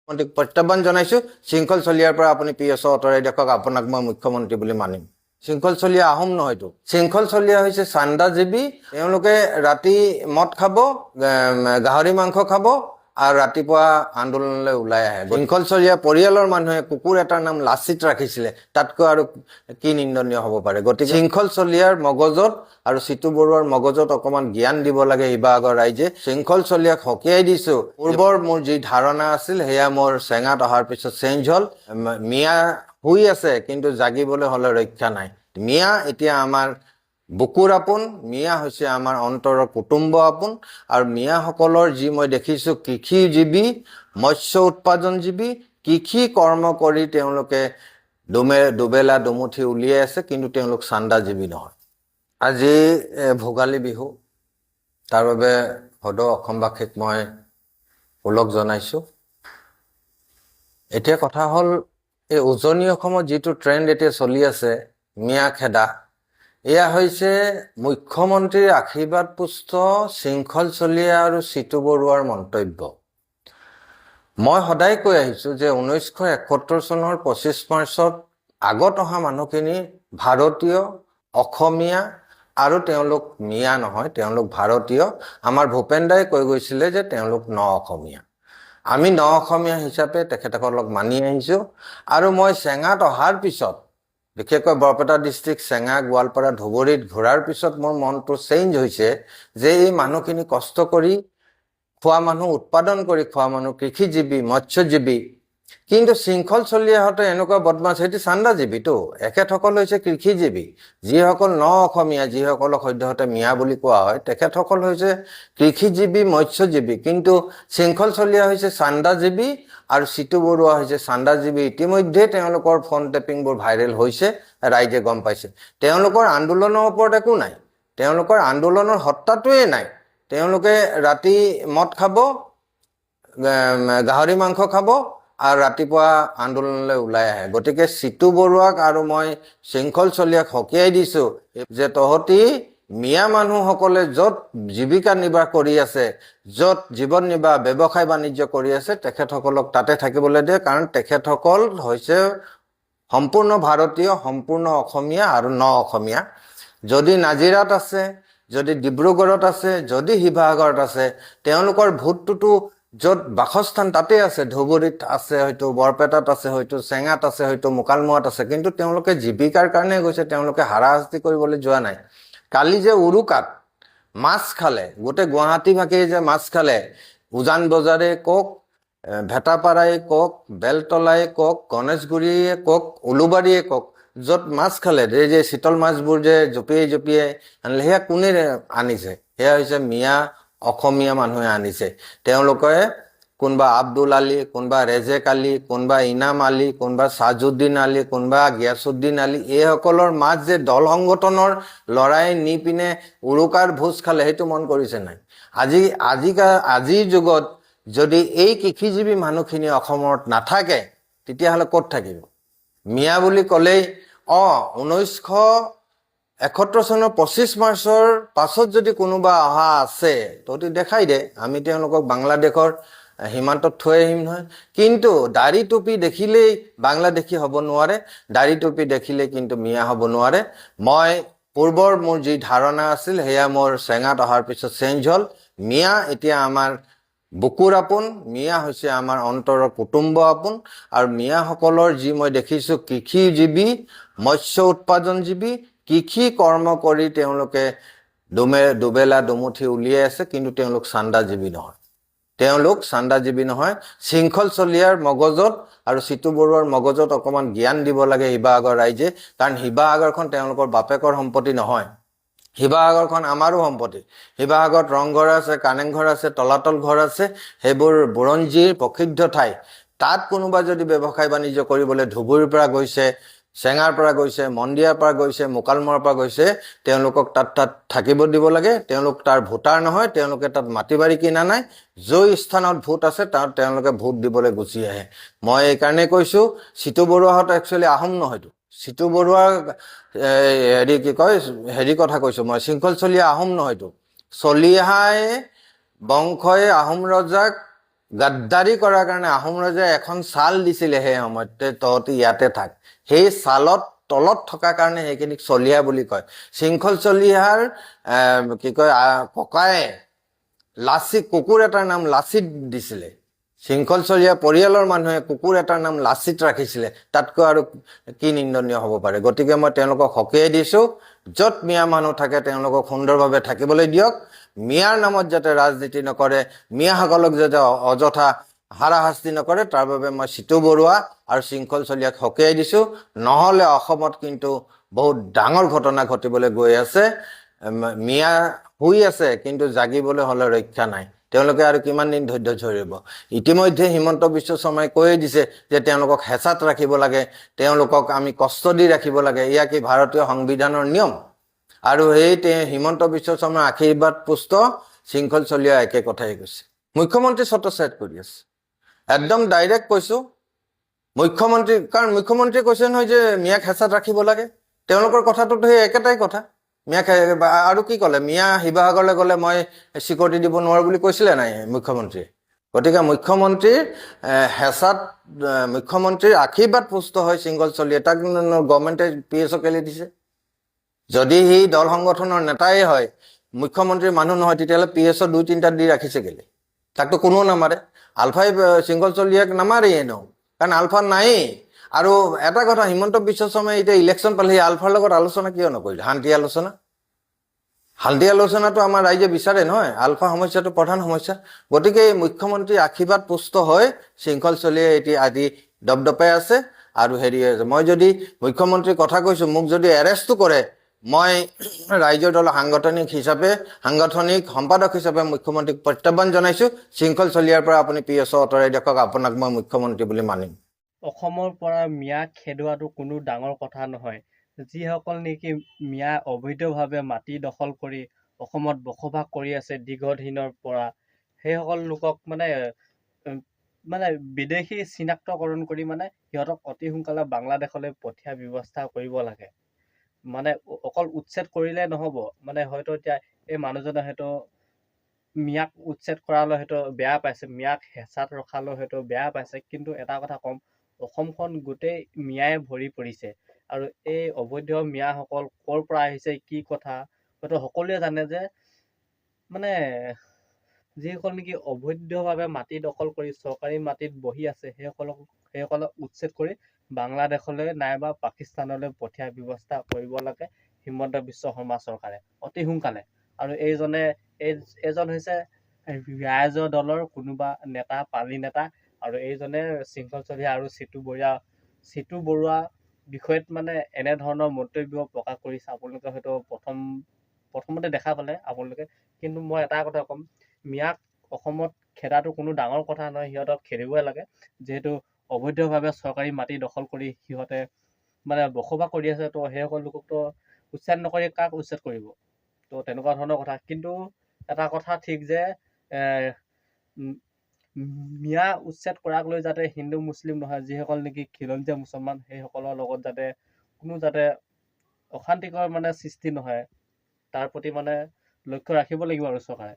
মন্ত্ৰীক প্ৰত্যাহ্বান জনাইছো শৃংখল চলিয়াৰ পৰা আপুনি পিএছ অতৰাই দেখক আপোনাক মই মুখ্যমন্ত্ৰী বুলি মানিম শৃংখল চলিয়া আহোম নহয়তো শৃংখল চলিয়া হৈছে চান্দাজীৱী তেওঁলোকে ৰাতি মদ খাব গাহৰি মাংস খাব আৰু ৰাতিপুৱা আন্দোলনলৈ ওলাই আহে শৃংখল চলিয়া পৰিয়ালৰ মানুহে কুকুৰ এটাৰ নাম লাচিত ৰাখিছিলে তাতকৈ আৰু কি নিন্দনীয় হ'ব পাৰে গতিকে শৃংখল চলিয়াৰ মগজত আৰু চিতু বৰুৱাৰ মগজত অকমান জ্ঞান দিব লাগে শিৱসাগৰ ৰাইজে শৃংখল চলিয়াক হকিয়াই দিছো পূৰ্বৰ মোৰ যি ধাৰণা আছিল সেয়া মোৰ চেঙাত অহাৰ পিছত চেঞ্জ হ'ল মিয়া শুই আছে কিন্তু জাগিবলৈ হলে ৰক্ষা নাই মিয়া এতিয়া আমাৰ বুকুৰ আপোন মিয়া হৈছে আমাৰ অন্তৰৰ কুটুম্ব আপোন আৰু মিয়াসকলৰ যি মই দেখিছো কৃষিজীৱী মৎস্য উৎপাদনজীৱী কৃষি কৰ্ম কৰি তেওঁলোকে দুবেলা দুমুঠি উলিয়াই আছে কিন্তু তেওঁলোক চান্দাজীৱী নহয় আজি ভোগালী বিহু তাৰ বাবে সদৌ অসমবাসীক মই ওলগ জনাইছো এতিয়া কথা হ'ল এই উজনি অসমত যিটো ট্ৰেণ্ড এতিয়া চলি আছে মিয়া খেদা এয়া হৈছে মুখ্যমন্ত্ৰীৰ আশীৰ্বাদ পুষ্ট শৃংখল চলিয়া আৰু চিতু বৰুৱাৰ মন্তব্য মই সদায় কৈ আহিছো যে 1971 চনৰ 25 মাৰ্চত আগত অহা মানুহখিনি ভাৰতীয় অসমীয়া আৰু তেওঁলোক মিয়া নহয় তেওঁলোক ভাৰতীয় আমাৰ ভূপেন দাই কৈ গৈছিলে যে তেওঁলোক ন অসমীয়া আমি ন অসমীয়া হিচাপে তেখেতসকলক মানি আহিছো আৰু মই চেঙাত অহাৰ পিছত বিশেষকৈ বৰপেটা ডিষ্ট্ৰিক্ট চেঙা গোৱালপাৰা ধুবুৰীত ঘূৰাৰ পিছত মোৰ মনটো চেঞ্জ হৈছে যে এই মানুহখিনি কষ্ট কৰি খোৱা মানুহ উৎপাদন কৰি খোৱা মানুহ কৃষিজীৱী মৎস্যজীৱী কিন্তু শৃংখল চলিয়াহঁতে এনেকুৱা বদমাছ সেইটো চান্দাজীৱীতো এখেতসকল হৈছে কৃষিজীৱী যিসকল ন অসমীয়া যিসকলক সদ্যহতে মিয়া বুলি কোৱা হয় তেখেতসকল হৈছে কৃষিজীৱী মৎস্যজীৱী কিন্তু শৃংখল চলিয়া হৈছে চান্দাজীৱী আৰু চিতু বৰুৱা হৈছে চান্দাজীৱী ইতিমধ্যে তেওঁলোকৰ ফোন টেপিংবোৰ ভাইৰেল হৈছে ৰাইজে গম পাইছে তেওঁলোকৰ আন্দোলনৰ ওপৰত একো নাই তেওঁলোকৰ আন্দোলনৰ হত্যাটোৱে নাই তেওঁলোকে ৰাতি মদ খাব গাহৰি মাংস খাব আৰু ৰাতিপুৱা আন্দোলনলৈ ওলাই আহে গতিকে চিতু বৰুৱাক আৰু মই শৃংখল চলিয়াক হকিয়াই দিছো যে তহতি মিয়া মানুহসকলে য'ত জীৱিকা নিৰ্বাহ কৰি আছে য'ত জীৱন নিৰ্বাহ ব্যৱসায় বাণিজ্য কৰি আছে তেখেতসকলক তাতে থাকিবলৈ দিয়ে কাৰণ তেখেতসকল হৈছে সম্পূৰ্ণ ভাৰতীয় সম্পূৰ্ণ অসমীয়া আৰু ন অসমীয়া যদি নাজিৰাত আছে যদি ডিব্ৰুগড়ত আছে যদি শিৱসাগৰত আছে তেওঁলোকৰ ভোটটোতো য'ত বাসস্থান তাতে আছে ধুবুৰীত আছে হয়তো বৰপেটাত আছে হয়তো চেঙাত আছে হয়তো মুকালমুৱাত আছে কিন্তু তেওঁলোকে জীৱিকাৰ কাৰণে গৈছে তেওঁলোকে হাৰাশাস্তি কৰিবলৈ যোৱা নাই কালি যে উৰুকাত মাছ খালে গোটেই গুৱাহাটী ভাগে যে মাছ খালে উজান বজাৰে কক ভেটাপাৰাই কক বেলতলাই কক গণেশগুৰিয়ে কক উলুবাৰীয়ে কক য'ত মাছ খালে যে শীতল মাছবোৰ যে জপিয়াই আনিলে সেয়া কোনে আনিছে সেয়া হৈছে মিয়া অসমীয়া মানুহে আনিছে তেওঁলোকে কোনবা আব্দুল আলী কোনবা ৰেজেক আলী কোনবা ইনাম আলী কোনবা সাজুদ্দিন আলী কোনবা গিয়াসুদ্দিন আলী এই সকলৰ মাছ যে দল সংগঠনৰ লৰাই নি পিনে উৰুকাৰ ভোজ খালে সেইটো মন কৰিছে নাই আজিৰ যুগত যদি এই কৃষিজীৱী মানুহখিনি অসমত নাথাকে তেতিয়াহ'লে ক'ত থাকিব মিয়া বুলি ক'লেই 1971 চনৰ 25 মাৰ্চৰ পাছত যদি কোনোবা অহা আছে তহঁতি দেখাই দে আমি তেওঁলোকক বাংলাদেশৰ সীমান্তত থৈ আহিম নহয় কিন্তু দাড়ি টুপি দেখিলেই বাংলাদেশী হ'ব নোৱাৰে দাড়ি টুপি দেখিলে কিন্তু মিয়া হ'ব নোৱাৰে মই পূৰ্বৰ মোৰ যি ধাৰণা আছিল সেয়া মোৰ চেঙাত অহাৰ পিছত চেঞ্জ হ'ল মিয়া এতিয়া আমাৰ বুকুৰ আপোন মিয়া হৈছে আমাৰ অন্তৰৰ কুটুম্ব আপোন আৰু মিয়াসকলৰ যি মই দেখিছো কৃষিজীৱী মৎস্য উৎপাদনজীৱী কৃষি কৰ্ম কৰি তেওঁলোকে দুবেলা দুমুঠি উলিয়াই আছে কিন্তু তেওঁলোক চান্দাজীৱী নহয় তেওঁলোক চান্দাজীৱী নহয় শৃংখল চলিয়াৰ মগজত আৰু চিতু বৰুৱাৰ মগজত অকমান জ্ঞান দিব লাগে শিৱসাগৰ ৰাইজে কাৰণ শিৱসাগৰখন তেওঁলোকৰ বাপেকৰ সম্পত্তি নহয় শিৱসাগৰখন আমাৰো সম্পত্তি শিৱসাগৰত ৰংঘৰ আছে কানেংঘৰ আছে তলাতল ঘৰ আছে সেইবোৰ বুৰঞ্জীৰ প্ৰসিদ্ধ ঠাই তাত কোনোবা যদি ব্যৱসায় বাণিজ্য কৰিবলৈ ধুবুৰীৰ পৰা গৈছে চেঙাৰ পৰা গৈছে মন্দিয়াৰ পৰা গৈছে মুকালমুৱাৰ পৰা গৈছে তেওঁলোকক তাত থাকিব দিব লাগে তেওঁলোক তাৰ ভোটাৰ নহয় তেওঁলোকে তাত মাটিবাৰী কিনা নাই য'ৰ স্থানত ভোট আছে তাত তেওঁলোকে ভোট দিবলৈ গুচি আহে মই এই কাৰণে কৈছো চিতু বৰুৱাহঁত একচুৱেলি আহোম নহয়তো চিতু বৰুৱা হেৰি কথা কৈছো মই শৃংখল চলিয়া আহোম নহয়তো চলিহাই বংশই আহোম ৰজাক গাদ্দাৰী কৰাৰ কাৰণে আহোম ৰজাই এখন ছাল দিছিলে সেই সময়তে, তহঁতি ইয়াতে থাক। সেই ছালত তলত থকাৰ কাৰণে সেইখিনিক চলিহা বুলি কয়। শৃংখল চলিহাৰ কি কয় ককায়ে লাচিত, কুকুৰ এটাৰ নাম লাচিত দিছিলে। শৃংখল চলিহা পৰিয়ালৰ মানুহে কুকুৰ এটাৰ নাম লাচিত ৰাখিছিলে। তাতকৈ আৰু কি নিন্দনীয় হ'ব পাৰে? গতিকে মই তেওঁলোকক সকীয়াই দিছোঁ, য'ত মিয়া মানুহ থাকে তেওঁলোকক সুন্দৰভাৱে থাকিবলৈ দিয়ক। মিয়াৰ নামত যাতে ৰাজনীতি নকৰে, মিয়াসকলক যাতে অযথা হাৰাশাস্তি নকৰে, তাৰ বাবে মই চিতু বৰুৱা আৰু শৃংখল চলিহাক সকীয়াই দিছোঁ। নহ'লে অসমত কিন্তু বহুত ডাঙৰ ঘটনা ঘটিবলৈ গৈ আছে। মিয়া শুই আছে, কিন্তু জাগিবলৈ হ'লে ৰক্ষা নাই। তেওঁলোকে আৰু কিমান দিন ধৈৰ্য ধৰিব? ইতিমধ্যে হিমন্ত বিশ্ব শৰ্মাই কৈয়ে দিছে যে তেওঁলোকক হেঁচাত ৰাখিব লাগে, তেওঁলোকক আমি কষ্ট দি ৰাখিব লাগে। এয়া কি ভাৰতীয় সংবিধানৰ নিয়ম? আৰু সেই হিমন্ত বিশ্ব শৰ্মাৰ আশীৰ্বাদ পুষ্ট শৃংখল চলিহা একে কথাই কৈছে। মুখ্যমন্ত্ৰী ছত্ৰছায়াত কৰি আছে, একদম ডাইৰেক্ট কৈছোঁ। মুখ্যমন্ত্ৰী, কাৰণ মুখ্যমন্ত্ৰীয়ে কৈছে নহয় যে মিয়াক হেঁচাত ৰাখিব লাগে। তেওঁলোকৰ কথাটোতো সেই একেটাই কথা। মিয়াক আৰু কি ক'লে? মিয়া শিৱসাগৰলৈ গ'লে মই চিকিউৰিটি দিব নোৱাৰোঁ বুলি কৈছিলে নাই মুখ্যমন্ত্ৰীয়ে? গতিকে মুখ্যমন্ত্ৰীৰ হেঁচাত, মুখ্যমন্ত্ৰীৰ আশীৰ্বাদ পুষ্ট হয় শৃংখল চলিহাই। তাক গভৰ্ণমেণ্টে PSO কেলৈ দিছে? যদি সি দল সংগঠনৰ নেতাই হয়, মুখ্যমন্ত্ৰীৰ মানুহ নহয়, তেতিয়াহ'লে PSO 2-3টা দি ৰাখিছে কেলৈ? তাকতো কোনেও নামাৰে। আলফাই শৃংখল চলিহাক নামাৰেই এনেও, কাৰণ আলফা নায়েই। আৰু এটা কথা, হিমন্ত বিশ্ব শৰ্মাই এতিয়া ইলেকশ্যন পালে, সেই আলফাৰ লগত আলোচনা কিয় নকৰিলে? শান্তি আলোচনা। শান্তি আলোচনাটো আমাৰ ৰাইজে বিচাৰে নহয়, আলফা সমস্যাটো প্ৰধান সমস্যা। গতিকে এই মুখ্যমন্ত্ৰীৰ আশীৰ্বাদ পুষ্ট হৈ শৃংখল চলিহাই এতিয়া আজি দপদপাই আছে আৰু হেৰি আছে। মই যদি মুখ্যমন্ত্ৰীৰ কথা কৈছোঁ, মোক যদি এৰেষ্টো কৰে, মই ৰাইজৰ দলৰ সাংগঠনিক সম্পাদক হিচাপে মুখ্যমন্ত্ৰীক প্ৰত্যাহ্বান জনাইছোঁ, শৃংখল চলিহাৰ পৰা আপুনি PSO আঁতৰাই দেখক, আপোনাক মই মুখ্যমন্ত্ৰী বুলি মানিম। অসমৰ পৰা মিয়া খেদোৱাটো কোনো ডাঙৰ কথা নহয়। যিসকল নেকি মিয়া অবৈধভাৱে মাটি দখল কৰি অসমত বসবাস কৰি আছে দীৰ্ঘদিনৰ পৰা, সেইসকল লোকক মানে বিদেশী চিনাক্তকৰণ কৰি সিহঁতক অতি সোনকালে বাংলাদেশলৈ পঠিওৱাৰ ব্যৱস্থা কৰিব লাগে। অকল উচ্ছেদ কৰিলে নহ'ব। হয়তো এতিয়া এই মানুহজনে হয়তো মিয়াক উচ্ছেদ কৰালৈ হয়তো বেয়া পাইছে, মিয়াক হেঁচাত ৰখালৈ হয়তো বেয়া পাইছে, কিন্তু এটা কথা ক'ম, অসমখন গোটেই মিয়াই ভৰি পৰিছে। আৰু এই অবৈধ মিয়াসকল ক'ৰ পৰা আহিছে, কি কথা, হয়তো সকলোৱে জানে যে যিসকল নেকি অবৈধভাৱে মাটি দখল কৰি চৰকাৰী মাটিত বহি আছে, সেইসকলক উচ্ছেদ কৰি বাংলাদেশলৈ নাইবা পাকিস্তানলৈ পঠিওৱাৰ ব্যৱস্থা কৰিব লাগে হিমন্ত বিশ্ব শৰ্মা চৰকাৰে অতি সোনকালে। আৰু এইজন হৈছে ৰাইজৰ দলৰ কোনোবা নেতা, পালি নেতা, আৰু এইজনে শৃংখল চলিহা আৰু চিতু বৰুৱা বিষয়ত এনেধৰণৰ মন্তব্য প্ৰকাশ কৰিছে। আপোনালোকে হয়তো প্ৰথমতে দেখা পালে আপোনালোকে, কিন্তু মই এটা কথা ক'ম, মিয়াক অসমত খেদাটো কোনো ডাঙৰ কথা নহয়। সিহঁতক খেদিবই লাগে, যিহেতু অবৈধভাৱে চৰকাৰী মাটি দখল কৰি সিহঁতে বসবাস কৰি আছে। তো সেইসকল লোককতো উচ্ছেদ নকৰি কাক উচ্ছেদ কৰিব? তো তেনেকুৱা ধৰণৰ কথা। কিন্তু এটা কথা ঠিক যে মিয়া উচ্ছেদ কৰাক লৈ যাতে হিন্দু মুছলিম নহয়, যিসকল নেকি খিলঞ্জীয়া মুছলমান, সেইসকলৰ লগত যাতে কোনো অশান্তিকৰ সৃষ্টি নহয়, তাৰ প্ৰতি লক্ষ্য ৰাখিব লাগিব আৰু চৰকাৰে।